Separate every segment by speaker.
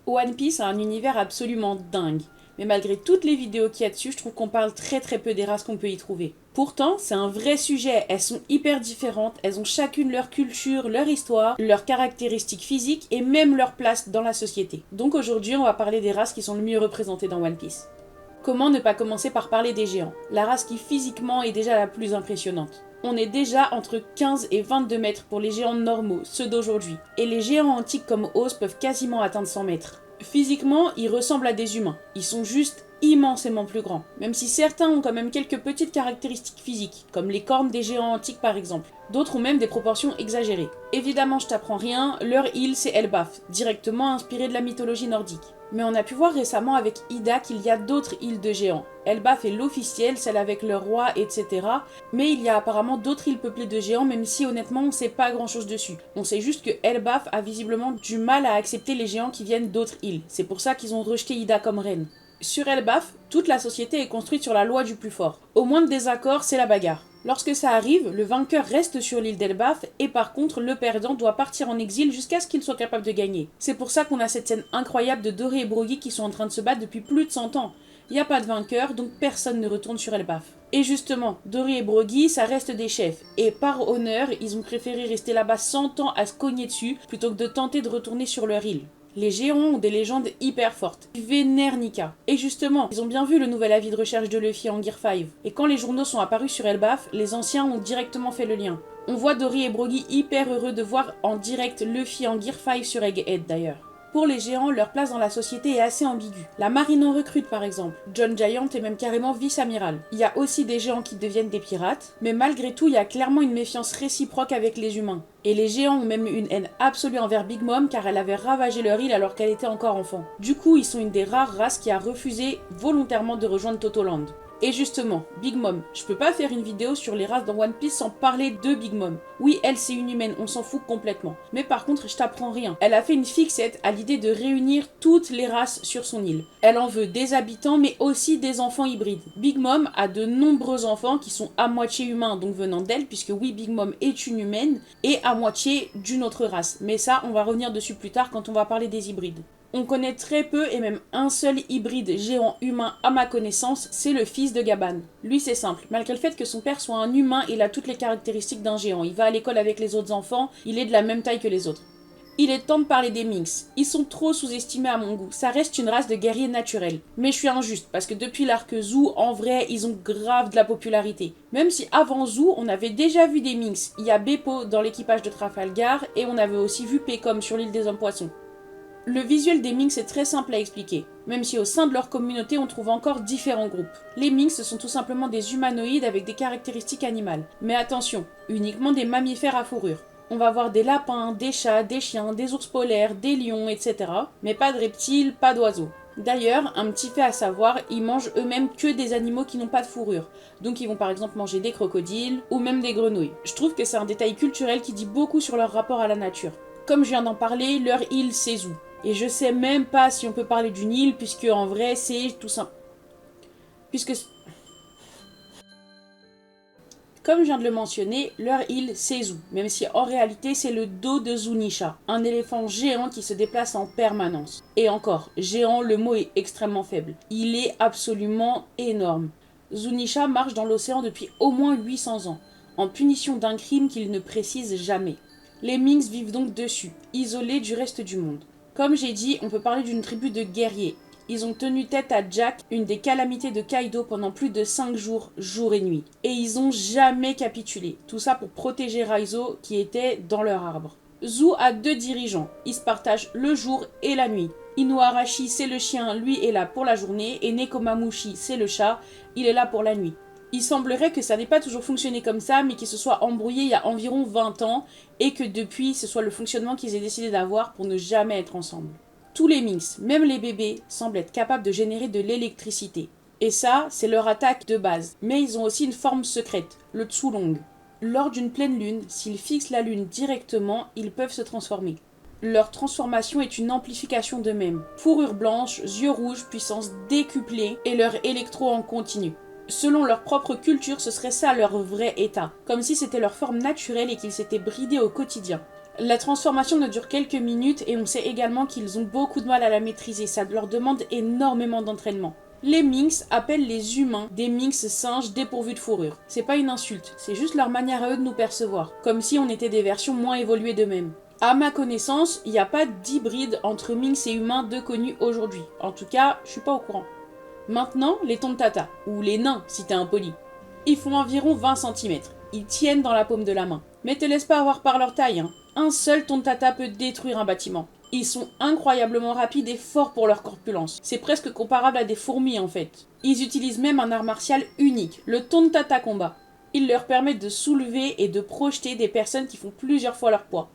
Speaker 1: One Piece a un univers absolument dingue. Mais malgré toutes les vidéos qu'il y a dessus, je trouve qu'on parle très très peu des races qu'on peut y trouver. Pourtant, c'est un vrai sujet, elles sont hyper différentes, elles ont chacune leur culture, leur histoire, leurs caractéristiques physiques et même leur place dans la société. Donc aujourd'hui, on va parler des races qui sont le mieux représentées dans One Piece. Comment ne pas commencer par parler des géants, la race qui physiquement est déjà la plus impressionnante. On est déjà entre 15 et 22 mètres pour les géants normaux, ceux d'aujourd'hui, et les géants antiques comme Oz peuvent quasiment atteindre 100 mètres. Physiquement, ils ressemblent à des humains, ils sont juste immensément plus grands, même si certains ont quand même quelques petites caractéristiques physiques, comme les cornes des géants antiques par exemple. D'autres ont même des proportions exagérées. Évidemment, je t'apprends rien, leur île c'est Elbaf, directement inspirée de la mythologie nordique. Mais on a pu voir récemment avec Ida qu'il y a d'autres îles de géants. Elbaf est l'officielle, celle avec leur roi, etc. Mais il y a apparemment d'autres îles peuplées de géants, même si honnêtement on sait pas grand chose dessus. On sait juste que Elbaf a visiblement du mal à accepter les géants qui viennent d'autres îles. C'est pour ça qu'ils ont rejeté Ida comme reine. Sur Elbaf, toute la société est construite sur la loi du plus fort. Au moindre désaccord, c'est la bagarre. Lorsque ça arrive, le vainqueur reste sur l'île d'Elbaf et par contre le perdant doit partir en exil jusqu'à ce qu'il soit capable de gagner. C'est pour ça qu'on a cette scène incroyable de Doré et Brogy qui sont en train de se battre depuis plus de 100 ans. Il n'y a pas de vainqueur, donc personne ne retourne sur Elbaf. Et justement, Doré et Brogy, ça reste des chefs. Et par honneur, ils ont préféré rester là-bas 100 ans à se cogner dessus plutôt que de tenter de retourner sur leur île. Les géants ont des légendes hyper fortes. Ils vénèrent Nika. Et justement, ils ont bien vu le nouvel avis de recherche de Luffy en Gear 5. Et quand les journaux sont apparus sur Elbaf, les anciens ont directement fait le lien. On voit Dory et Brogy hyper heureux de voir en direct Luffy en Gear 5 sur Egghead d'ailleurs. Pour les géants, leur place dans la société est assez ambiguë. La marine en recrute par exemple. John Giant est même carrément vice-amiral. Il y a aussi des géants qui deviennent des pirates, mais malgré tout, il y a clairement une méfiance réciproque avec les humains. Et les géants ont même une haine absolue envers Big Mom car elle avait ravagé leur île alors qu'elle était encore enfant. Du coup, ils sont une des rares races qui a refusé volontairement de rejoindre Totoland. Et justement, Big Mom, je peux pas faire une vidéo sur les races dans One Piece sans parler de Big Mom. Oui, elle c'est une humaine, on s'en fout complètement. Mais par contre, je t'apprends rien. Elle a fait une fixette à l'idée de réunir toutes les races sur son île. Elle en veut des habitants mais aussi des enfants hybrides. Big Mom a de nombreux enfants qui sont à moitié humains, donc venant d'elle, puisque oui, Big Mom est une humaine, et à moitié d'une autre race. Mais ça, on va revenir dessus plus tard quand on va parler des hybrides. On connaît très peu et même un seul hybride géant humain à ma connaissance, c'est le fils de Gaban. Lui c'est simple, malgré le fait que son père soit un humain, il a toutes les caractéristiques d'un géant. Il va à l'école avec les autres enfants, il est de la même taille que les autres. Il est temps de parler des Minks. Ils sont trop sous-estimés à mon goût. Ça reste une race de guerriers naturels. Mais je suis injuste, parce que depuis l'arc Zou, en vrai, ils ont grave de la popularité. Même si avant Zou, on avait déjà vu des Minks. Il y a Beppo dans l'équipage de Trafalgar, et on avait aussi vu Pecom sur l'île des Hommes Poissons. Le visuel des Minks est très simple à expliquer, même si au sein de leur communauté on trouve encore différents groupes. Les Minks sont tout simplement des humanoïdes avec des caractéristiques animales. Mais attention, uniquement des mammifères à fourrure. On va voir des lapins, des chats, des chiens, des ours polaires, des lions, etc. Mais pas de reptiles, pas d'oiseaux. D'ailleurs, un petit fait à savoir, ils mangent eux-mêmes que des animaux qui n'ont pas de fourrure. Donc ils vont par exemple manger des crocodiles ou même des grenouilles. Je trouve que c'est un détail culturel qui dit beaucoup sur leur rapport à la nature. Comme je viens d'en parler, leur île c'est Zou. Et je sais même pas si on peut parler d'une île, puisque en vrai c'est tout simple. Puisque, comme je viens de le mentionner, leur île c'est Zou, même si en réalité c'est le dos de Zunisha, un éléphant géant qui se déplace en permanence. Et encore, géant, le mot est extrêmement faible. Il est absolument énorme. Zunisha marche dans l'océan depuis au moins 800 ans, en punition d'un crime qu'il ne précise jamais. Les Minks vivent donc dessus, isolés du reste du monde. Comme j'ai dit, on peut parler d'une tribu de guerriers. Ils ont tenu tête à Jack, une des calamités de Kaido pendant plus de 5 jours, jour et nuit. Et ils ont jamais capitulé. Tout ça pour protéger Raizo qui était dans leur arbre. Zou a 2 dirigeants. Ils se partagent le jour et la nuit. Inuarashi c'est le chien, lui est là pour la journée. Et Nekomamushi c'est le chat, il est là pour la nuit. Il semblerait que ça n'ait pas toujours fonctionné comme ça, mais qu'ils se soient embrouillés il y a environ 20 ans, et que depuis, ce soit le fonctionnement qu'ils aient décidé d'avoir pour ne jamais être ensemble. Tous les Minks, même les bébés, semblent être capables de générer de l'électricité. Et ça, c'est leur attaque de base. Mais ils ont aussi une forme secrète, le Tsulong. Lors d'une pleine lune, s'ils fixent la lune directement, ils peuvent se transformer. Leur transformation est une amplification d'eux-mêmes. Fourrure blanche, yeux rouges, puissance décuplée, et leur électro en continu. Selon leur propre culture, ce serait ça leur vrai état, comme si c'était leur forme naturelle et qu'ils s'étaient bridés au quotidien. La transformation ne dure quelques minutes et on sait également qu'ils ont beaucoup de mal à la maîtriser, ça leur demande énormément d'entraînement. Les Minks appellent les humains des Minks singes dépourvus de fourrure. C'est pas une insulte, c'est juste leur manière à eux de nous percevoir, comme si on était des versions moins évoluées d'eux-mêmes. À ma connaissance, il n'y a pas d'hybride entre Minks et humains de connus aujourd'hui. En tout cas, je suis pas au courant. Maintenant, les Tontata, ou les nains si t'es impoli. Ils font environ 20 cm. Ils tiennent dans la paume de la main. Mais te laisse pas avoir par leur taille, hein. Un seul Tontata peut détruire un bâtiment. Ils sont incroyablement rapides et forts pour leur corpulence. C'est presque comparable à des fourmis en fait. Ils utilisent même un art martial unique, le Tontata combat. Il leur permet de soulever et de projeter des personnes qui font plusieurs fois leur poids.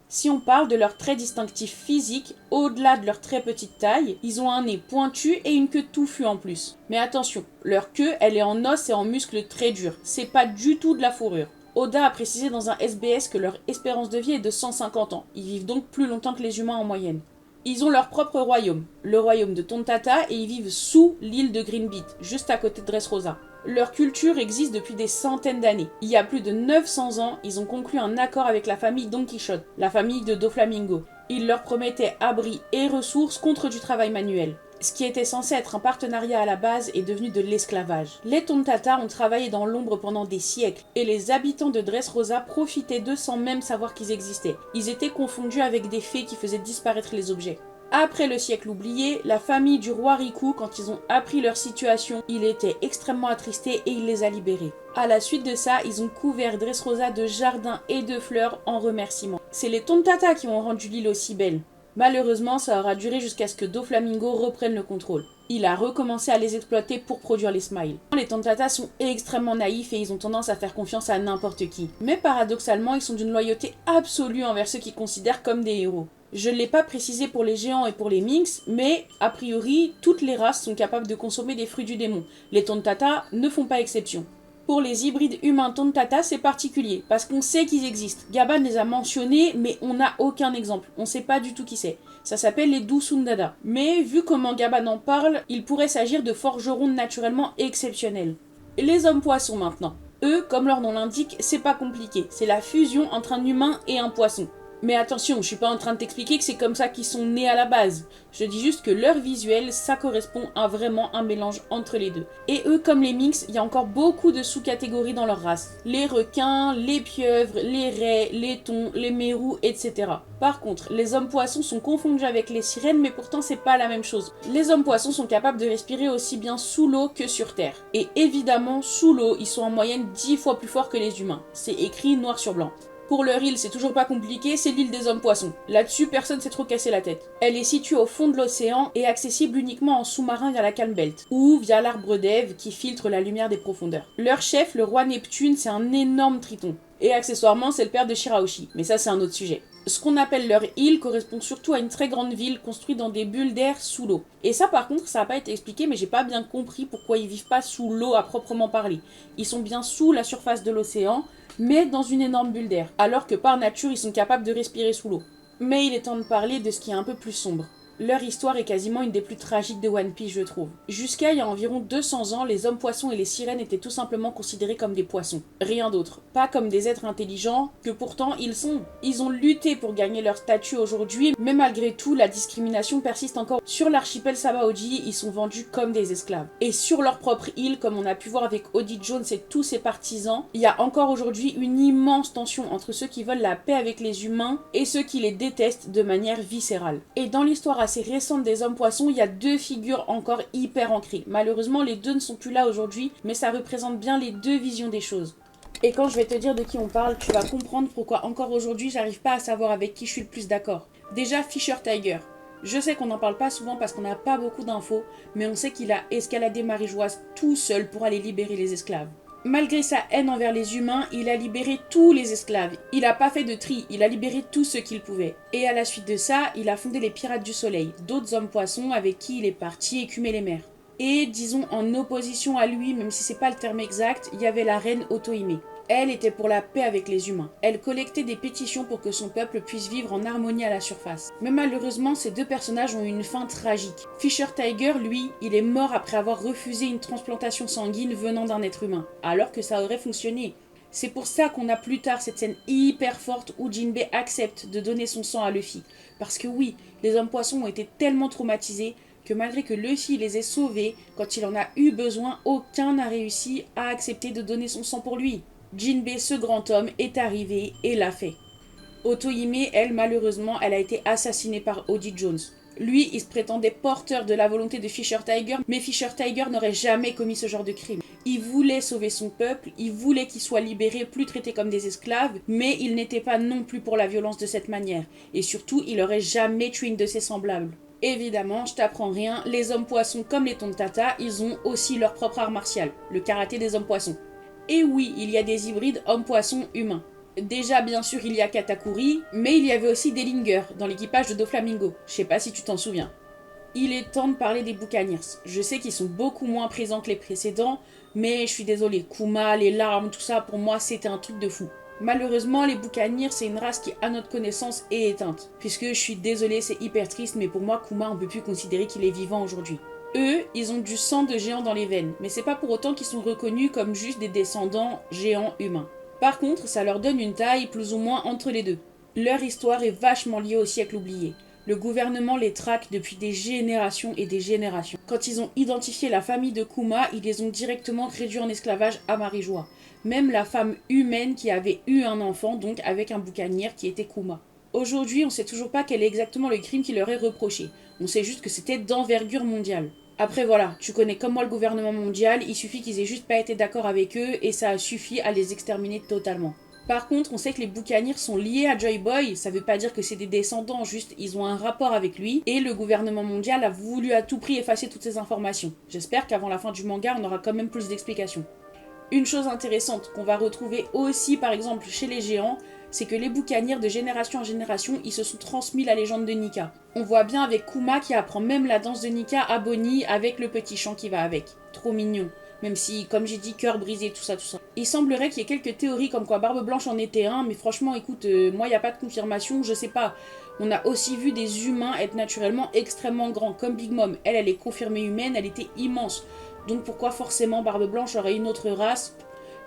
Speaker 1: Si on parle de leurs traits distinctifs physiques, au-delà de leur très petite taille, ils ont un nez pointu et une queue touffue en plus. Mais attention, leur queue, elle est en os et en muscles très durs. C'est pas du tout de la fourrure. Oda a précisé dans un SBS que leur espérance de vie est de 150 ans. Ils vivent donc plus longtemps que les humains en moyenne. Ils ont leur propre royaume, le royaume de Tontata, et ils vivent sous l'île de Greenbeat, juste à côté de Dressrosa. Leur culture existe depuis des centaines d'années. Il y a plus de 900 ans, ils ont conclu un accord avec la famille Don Quichotte, la famille de Doflamingo. Ils leur promettaient abri et ressources contre du travail manuel. Ce qui était censé être un partenariat à la base est devenu de l'esclavage. Les Tontata ont travaillé dans l'ombre pendant des siècles, et les habitants de Dressrosa profitaient d'eux sans même savoir qu'ils existaient. Ils étaient confondus avec des fées qui faisaient disparaître les objets. Après le siècle oublié, la famille du roi Riku, quand ils ont appris leur situation, il était extrêmement attristé et il les a libérés. À la suite de ça, ils ont couvert Dressrosa de jardins et de fleurs en remerciement. C'est les Tontata qui ont rendu l'île aussi belle. Malheureusement, ça aura duré jusqu'à ce que Doflamingo reprenne le contrôle. Il a recommencé à les exploiter pour produire les smiles. Les Tontata sont extrêmement naïfs et ils ont tendance à faire confiance à n'importe qui. Mais paradoxalement, ils sont d'une loyauté absolue envers ceux qu'ils considèrent comme des héros. Je ne l'ai pas précisé pour les géants et pour les minks, mais a priori, toutes les races sont capables de consommer des fruits du démon. Les Tontata ne font pas exception. Pour les hybrides humains Tontata, c'est particulier, parce qu'on sait qu'ils existent. Gaban les a mentionnés, mais on n'a aucun exemple. On sait pas du tout qui c'est. Ça s'appelle les Dusundada. Mais vu comment Gaban en parle, il pourrait s'agir de forgerons naturellement exceptionnels. Et les hommes poissons maintenant. Eux, comme leur nom l'indique, c'est pas compliqué. C'est la fusion entre un humain et un poisson. Mais attention, je suis pas en train de t'expliquer que c'est comme ça qu'ils sont nés à la base. Je dis juste que leur visuel, ça correspond à vraiment un mélange entre les deux. Et eux, comme les minks, il y a encore beaucoup de sous-catégories dans leur race. Les requins, les pieuvres, les raies, les thons, les mérous, etc. Par contre, les hommes poissons sont confondus avec les sirènes, mais pourtant c'est pas la même chose. Les hommes poissons sont capables de respirer aussi bien sous l'eau que sur terre. Et évidemment, sous l'eau, ils sont en moyenne 10 fois plus forts que les humains. C'est écrit noir sur blanc. Pour leur île, c'est toujours pas compliqué, c'est l'île des hommes poissons. Là-dessus, personne s'est trop cassé la tête. Elle est située au fond de l'océan et accessible uniquement en sous-marin via la Calm Belt, ou via l'arbre d'Ève qui filtre la lumière des profondeurs. Leur chef, le roi Neptune, c'est un énorme triton. Et accessoirement, c'est le père de Shirahoshi, mais ça c'est un autre sujet. Ce qu'on appelle leur île correspond surtout à une très grande ville construite dans des bulles d'air sous l'eau. Et ça par contre, ça n'a pas été expliqué, mais j'ai pas bien compris pourquoi ils vivent pas sous l'eau à proprement parler. Ils sont bien sous la surface de l'océan, mais dans une énorme bulle d'air, alors que par nature ils sont capables de respirer sous l'eau. Mais il est temps de parler de ce qui est un peu plus sombre. Leur histoire est quasiment une des plus tragiques de One Piece, je trouve. Jusqu'à il y a environ 200 ans, les hommes poissons et les sirènes étaient tout simplement considérés comme des poissons. Rien d'autre. Pas comme des êtres intelligents, que pourtant ils sont. Ils ont lutté pour gagner leur statut aujourd'hui, mais malgré tout, la discrimination persiste encore. Sur l'archipel Sabaody, ils sont vendus comme des esclaves. Et sur leur propre île, comme on a pu voir avec Oddie Jones et tous ses partisans, il y a encore aujourd'hui une immense tension entre ceux qui veulent la paix avec les humains et ceux qui les détestent de manière viscérale. Et dans l'histoire assez récente des hommes poissons, il y a deux figures encore hyper ancrées. Malheureusement, les deux ne sont plus là aujourd'hui, mais ça représente bien les deux visions des choses. Et quand je vais te dire de qui on parle, tu vas comprendre pourquoi encore aujourd'hui, j'arrive pas à savoir avec qui je suis le plus d'accord. Déjà, Fisher Tiger. Je sais qu'on n'en parle pas souvent parce qu'on n'a pas beaucoup d'infos, mais on sait qu'il a escaladé Marie-Joise tout seul pour aller libérer les esclaves. Malgré sa haine envers les humains, il a libéré tous les esclaves. Il n'a pas fait de tri, il a libéré tous ceux qu'il pouvait. Et à la suite de ça, il a fondé les Pirates du Soleil, d'autres hommes poissons avec qui il est parti écumer les mers. Et disons en opposition à lui, même si c'est pas le terme exact, il y avait la reine Otohime. Elle était pour la paix avec les humains. Elle collectait des pétitions pour que son peuple puisse vivre en harmonie à la surface. Mais malheureusement, ces deux personnages ont eu une fin tragique. Fisher Tiger, lui, il est mort après avoir refusé une transplantation sanguine venant d'un être humain, alors que ça aurait fonctionné. C'est pour ça qu'on a plus tard cette scène hyper forte où Jinbei accepte de donner son sang à Luffy. Parce que oui, les hommes poissons ont été tellement traumatisés que malgré que Luffy les ait sauvés, quand il en a eu besoin, aucun n'a réussi à accepter de donner son sang pour lui. Jinbei, ce grand homme, est arrivé et l'a fait. Otohime, elle, malheureusement, elle a été assassinée par Oddie Jones. Lui, il se prétendait porteur de la volonté de Fisher Tiger, mais Fisher Tiger n'aurait jamais commis ce genre de crime. Il voulait sauver son peuple, il voulait qu'ils soient libérés, plus traités comme des esclaves, mais il n'était pas non plus pour la violence de cette manière. Et surtout, il n'aurait jamais tué une de ses semblables. Évidemment, je t'apprends rien, les hommes poissons comme les Tontata, ils ont aussi leur propre art martial, le karaté des hommes poissons. Et oui, il y a des hybrides hommes-poissons humains. Déjà, bien sûr, il y a Katakuri, mais il y avait aussi des Lingers dans l'équipage de Doflamingo. Je sais pas si tu t'en souviens. Il est temps de parler des Buccaneers. Je sais qu'ils sont beaucoup moins présents que les précédents, mais je suis désolée. Kuma, les larmes, tout ça, pour moi, c'était un truc de fou. Malheureusement, les Buccaneers, c'est une race qui, à notre connaissance, est éteinte. Puisque, je suis désolée, c'est hyper triste, mais pour moi, Kuma, on peut plus considérer qu'il est vivant aujourd'hui. Eux, ils ont du sang de géants dans les veines, mais c'est pas pour autant qu'ils sont reconnus comme juste des descendants géants humains. Par contre, ça leur donne une taille plus ou moins entre les deux. Leur histoire est vachement liée au siècle oublié. Le gouvernement les traque depuis des générations et des générations. Quand ils ont identifié la famille de Kuma, ils les ont directement réduits en esclavage à Marijois. Même la femme humaine qui avait eu un enfant, donc avec un boucanier qui était Kuma. Aujourd'hui, on sait toujours pas quel est exactement le crime qui leur est reproché. On sait juste que c'était d'envergure mondiale. Après voilà, tu connais comme moi le gouvernement mondial, il suffit qu'ils aient juste pas été d'accord avec eux et ça a suffi à les exterminer totalement. Par contre, on sait que les Buccaneers sont liés à Joy Boy, ça veut pas dire que c'est des descendants, juste ils ont un rapport avec lui, et le gouvernement mondial a voulu à tout prix effacer toutes ces informations. J'espère qu'avant la fin du manga, on aura quand même plus d'explications. Une chose intéressante qu'on va retrouver aussi par exemple chez les géants, c'est que les Buccaneers de génération en génération, ils se sont transmis la légende de Nika. On voit bien avec Kuma qui apprend même la danse de Nika à Bonnie avec le petit chant qui va avec. Trop mignon. Même si, comme j'ai dit, cœur brisé, tout ça, tout ça. Il semblerait qu'il y ait quelques théories comme quoi Barbe Blanche en était un, mais franchement, écoute, moi, il n'y a pas de confirmation, je sais pas. On a aussi vu des humains être naturellement extrêmement grands, comme Big Mom. Elle, elle est confirmée humaine, elle était immense. Donc pourquoi forcément Barbe Blanche aurait une autre race?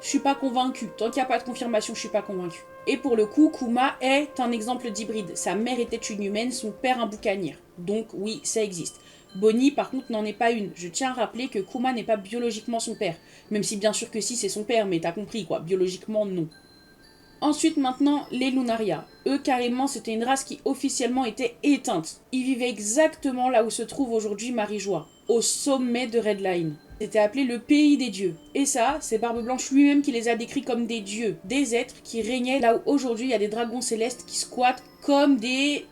Speaker 1: Je suis pas convaincue. Tant qu'il n'y a pas de confirmation, je suis pas convaincue. Et pour le coup, Kuma est un exemple d'hybride. Sa mère était une humaine, son père un boucanier. Donc oui, ça existe. Bonnie, par contre, n'en est pas une. Je tiens à rappeler que Kuma n'est pas biologiquement son père. Même si bien sûr que si, c'est son père, mais t'as compris quoi. Biologiquement, non. Ensuite, maintenant, les Lunaria. Eux, carrément, c'était une race qui officiellement était éteinte. Ils vivaient exactement là où se trouve aujourd'hui Marijois, au sommet de Redline. C'était appelé le pays des dieux. Et ça, c'est Barbe Blanche lui-même qui les a décrits comme des dieux, des êtres qui régnaient là où aujourd'hui il y a des dragons célestes qui squattent comme des...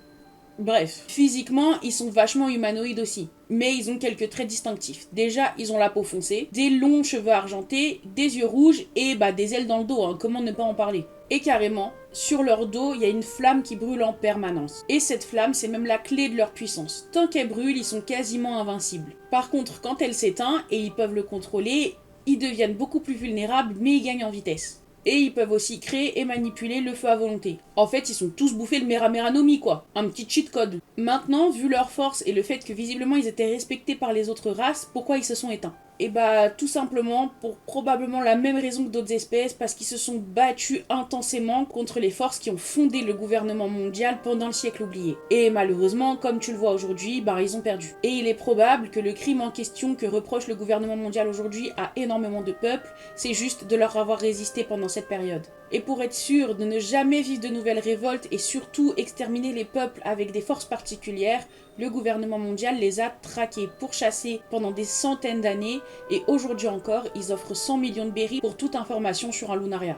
Speaker 1: Bref, physiquement, ils sont vachement humanoïdes aussi. Mais ils ont quelques traits distinctifs. Déjà, ils ont la peau foncée, des longs cheveux argentés, des yeux rouges et des ailes dans le dos, hein, comment ne pas en parler. Et carrément, sur leur dos, il y a une flamme qui brûle en permanence. Et cette flamme, c'est même la clé de leur puissance. Tant qu'elle brûle, ils sont quasiment invincibles. Par contre, quand elle s'éteint, et ils peuvent le contrôler, ils deviennent beaucoup plus vulnérables, mais ils gagnent en vitesse. Et ils peuvent aussi créer et manipuler le feu à volonté. En fait, ils sont tous bouffés le Merameranomi, quoi. Un petit cheat code. Maintenant, vu leur force et le fait que visiblement ils étaient respectés par les autres races, pourquoi ils se sont éteints? Et tout simplement pour probablement la même raison que d'autres espèces, parce qu'ils se sont battus intensément contre les forces qui ont fondé le gouvernement mondial pendant le siècle oublié. Et malheureusement, comme tu le vois aujourd'hui, ils ont perdu. Et il est probable que le crime en question que reproche le gouvernement mondial aujourd'hui à énormément de peuples, c'est juste de leur avoir résisté pendant cette période. Et pour être sûr de ne jamais vivre de nouvelles révoltes et surtout exterminer les peuples avec des forces particulières, le gouvernement mondial les a traqués, pourchassés pendant des centaines d'années et aujourd'hui encore, ils offrent 100 millions de berries pour toute information sur un Lunaria.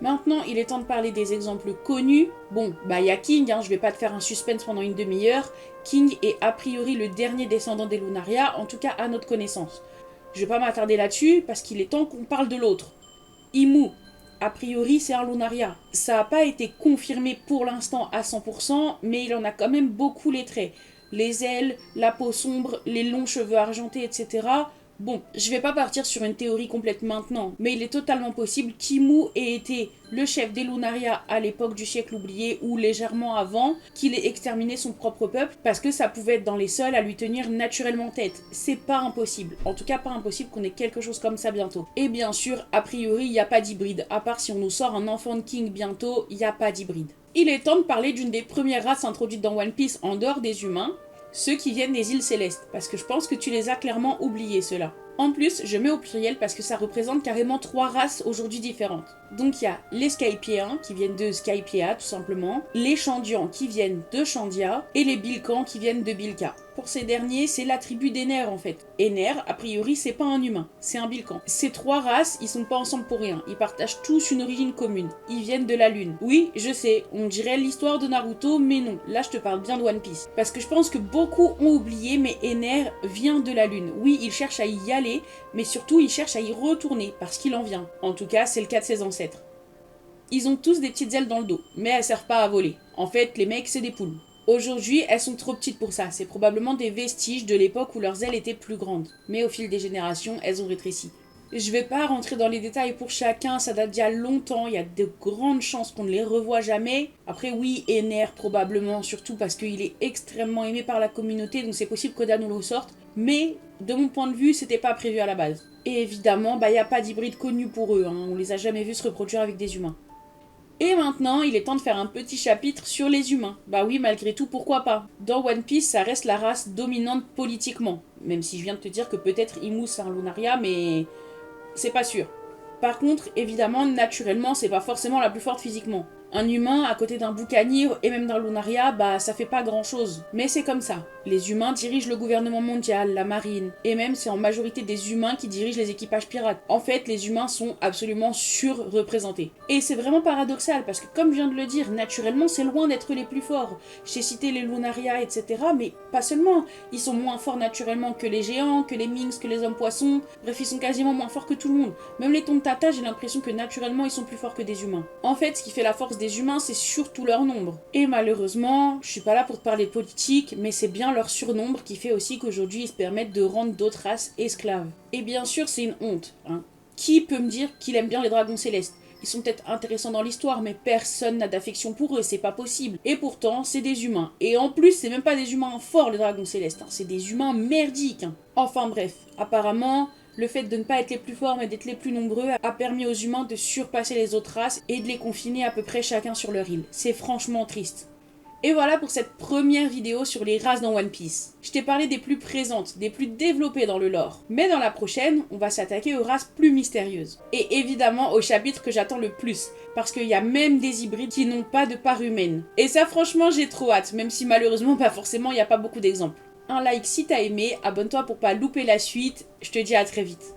Speaker 1: Maintenant, il est temps de parler des exemples connus. Bon, y a King, je vais pas te faire un suspense pendant une demi-heure. King est a priori le dernier descendant des Lunaria, en tout cas à notre connaissance. Je vais pas m'attarder là-dessus parce qu'il est temps qu'on parle de l'autre. Imu. A priori, c'est un Lunaria. Ça n'a pas été confirmé pour l'instant à 100%, mais il en a quand même beaucoup les traits. Les ailes, la peau sombre, les longs cheveux argentés, etc. Bon, je vais pas partir sur une théorie complète maintenant, mais il est totalement possible qu'Imu ait été le chef des Lunaria à l'époque du siècle oublié ou légèrement avant, qu'il ait exterminé son propre peuple, parce que ça pouvait être dans les seuls à lui tenir naturellement tête. C'est pas impossible, en tout cas pas impossible qu'on ait quelque chose comme ça bientôt. Et bien sûr, a priori, il n'y a pas d'hybride, à part si on nous sort un enfant de King bientôt, il n'y a pas d'hybride. Il est temps de parler d'une des premières races introduites dans One Piece en dehors des humains, ceux qui viennent des îles Célestes, parce que je pense que tu les as clairement oubliés, ceux-là. En plus, je mets au pluriel parce que ça représente carrément 3 races aujourd'hui différentes. Donc il y a les Skypiéens qui viennent de Skypiea tout simplement, les Chandians qui viennent de Chandia et les Bilkans qui viennent de Bilka. Pour ces derniers, c'est la tribu d'Ener en fait. Ener, a priori, c'est pas un humain, c'est un Bilkan. Ces 3 races, ils sont pas ensemble pour rien, ils partagent tous une origine commune. Ils viennent de la Lune. Oui, je sais, on dirait l'histoire de Naruto, mais non, là je te parle bien de One Piece. Parce que je pense que beaucoup ont oublié, mais Ener vient de la Lune. Oui, il cherche à y aller, mais surtout il cherche à y retourner, parce qu'il en vient. En tout cas, c'est le cas de ses ancêtres. Ils ont tous des petites ailes dans le dos, mais elles servent pas à voler. En fait, les mecs, c'est des poules. Aujourd'hui, elles sont trop petites pour ça, c'est probablement des vestiges de l'époque où leurs ailes étaient plus grandes. Mais au fil des générations, elles ont rétréci. Je vais pas rentrer dans les détails pour chacun, ça date d'il y a longtemps, il y a de grandes chances qu'on ne les revoie jamais. Après oui, Ener probablement, surtout parce qu'il est extrêmement aimé par la communauté, donc c'est possible qu'Oda nous le ressorte. Mais de mon point de vue, c'était pas prévu à la base. Et évidemment, il n'y a pas d'hybride connu pour eux, on les a jamais vus se reproduire avec des humains. Et maintenant, il est temps de faire un petit chapitre sur les humains. Bah oui, malgré tout, pourquoi pas. Dans One Piece, ça reste la race dominante politiquement. Même si je viens de te dire que peut-être Imu c'est un Lunaria, mais c'est pas sûr. Par contre, évidemment, naturellement, c'est pas forcément la plus forte physiquement. Un humain à côté d'un boucanier et même d'un Lunaria, bah ça fait pas grand chose. Mais c'est comme ça. Les humains dirigent le gouvernement mondial, la marine, et même c'est en majorité des humains qui dirigent les équipages pirates. En fait, les humains sont absolument surreprésentés. Et c'est vraiment paradoxal parce que comme je viens de le dire, naturellement c'est loin d'être les plus forts. J'ai cité les Lunaria, etc. Mais pas seulement. Ils sont moins forts naturellement que les géants, que les Minks, que les hommes poissons. Bref, ils sont quasiment moins forts que tout le monde. Même les Tontatas, j'ai l'impression que naturellement ils sont plus forts que des humains. En fait, ce qui fait la force des humains, c'est surtout leur nombre. Et malheureusement, je suis pas là pour te parler de politique, mais c'est bien leur surnombre qui fait aussi qu'aujourd'hui ils se permettent de rendre d'autres races esclaves. Et bien sûr, c'est une honte. Qui peut me dire qu'il aime bien les dragons célestes ? Ils sont peut-être intéressants dans l'histoire, mais personne n'a d'affection pour eux, c'est pas possible. Et pourtant, c'est des humains. Et en plus, c'est même pas des humains forts, les dragons célestes, c'est des humains merdiques. Enfin bref, apparemment, le fait de ne pas être les plus forts mais d'être les plus nombreux a permis aux humains de surpasser les autres races et de les confiner à peu près chacun sur leur île. C'est franchement triste. Et voilà pour cette première vidéo sur les races dans One Piece. Je t'ai parlé des plus présentes, des plus développées dans le lore. Mais dans la prochaine, on va s'attaquer aux races plus mystérieuses. Et évidemment au chapitre que j'attends le plus, parce qu'il y a même des hybrides qui n'ont pas de part humaine. Et ça franchement j'ai trop hâte, même si malheureusement pas forcément il n'y a pas beaucoup d'exemples. Un like si t'as aimé, abonne-toi pour pas louper la suite, je te dis à très vite.